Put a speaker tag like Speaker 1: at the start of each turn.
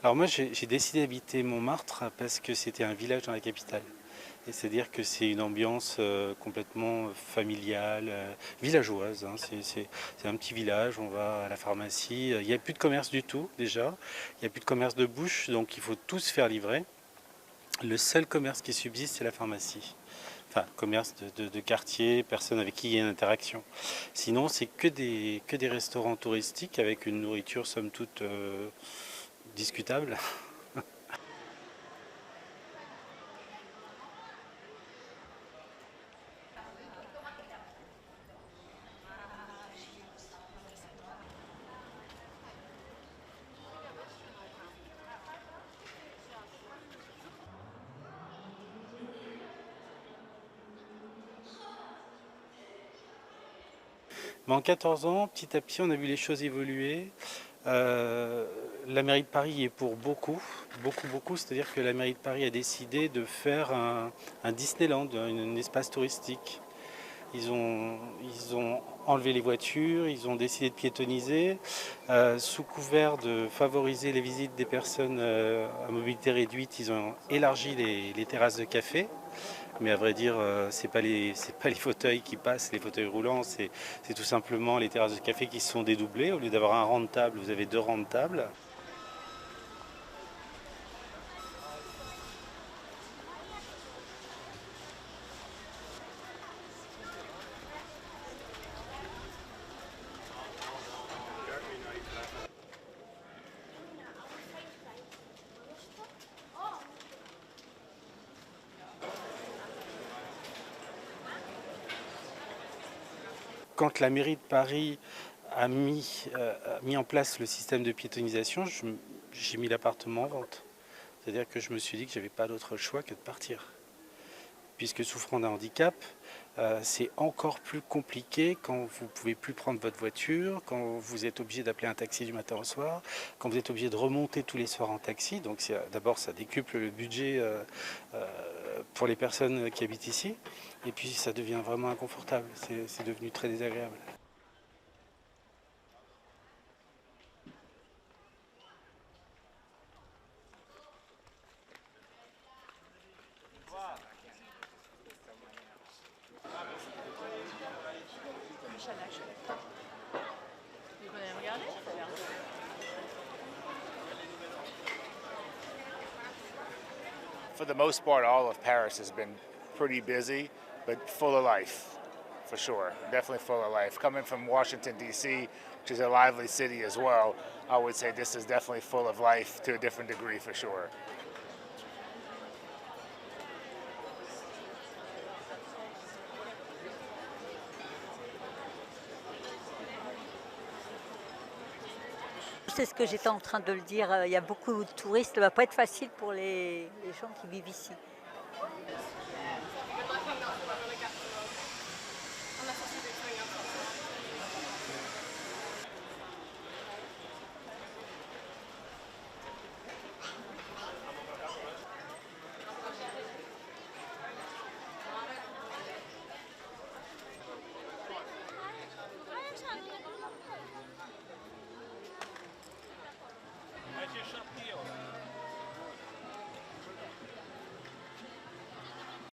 Speaker 1: Alors moi j'ai décidé d'habiter Montmartre parce que c'était un village dans la capitale. Et c'est-à-dire que c'est une ambiance complètement familiale, villageoise, hein. C'est un petit village, on va à la pharmacie. Il n'y a plus de commerce du tout déjà. Il n'y a plus de commerce de bouche, donc il faut tout se faire livrer. Le seul commerce qui subsiste, c'est la pharmacie. Enfin, commerce de quartier, personne avec qui il y a une interaction. Sinon, c'est que des restaurants touristiques avec une nourriture somme toute discutable. Mais en 14 ans, petit à petit, on a vu les choses évoluer. Euh, la mairie de Paris y est pour beaucoup, beaucoup, beaucoup. C'est-à-dire que la mairie de Paris a décidé de faire un Disneyland, un espace touristique. Ils ont enlevé les voitures, ils ont décidé de piétoniser, sous couvert de favoriser les visites des personnes à mobilité réduite. Ils ont élargi les terrasses de café. Mais à vrai dire, c'est pas les fauteuils qui passent, les fauteuils roulants, c'est tout simplement les terrasses de café qui se sont dédoublées. Au lieu d'avoir un rang de table, vous avez deux rangs de table. Quand la mairie de Paris a mis en place le système de piétonisation, j'ai mis l'appartement en vente. C'est-à-dire que je me suis dit que j'avais pas d'autre choix que de partir. Puisque souffrant d'un handicap, c'est encore plus compliqué quand vous ne pouvez plus prendre votre voiture, quand vous êtes obligé d'appeler un taxi du matin au soir, quand vous êtes obligé de remonter tous les soirs en taxi. Donc d'abord, ça décuple le budget pour les personnes qui habitent ici. Et puis ça devient vraiment inconfortable. C'est devenu très désagréable.
Speaker 2: For the most part, all of Paris has been pretty busy, but full of life, for sure. Definitely full of life. Coming from Washington, D.C., which is a lively city as well, I would say this is definitely full of life to a different degree, for sure.
Speaker 3: C'est ce que j'étais en train de le dire, il y a beaucoup de touristes, ça va pas être facile pour les gens qui vivent ici.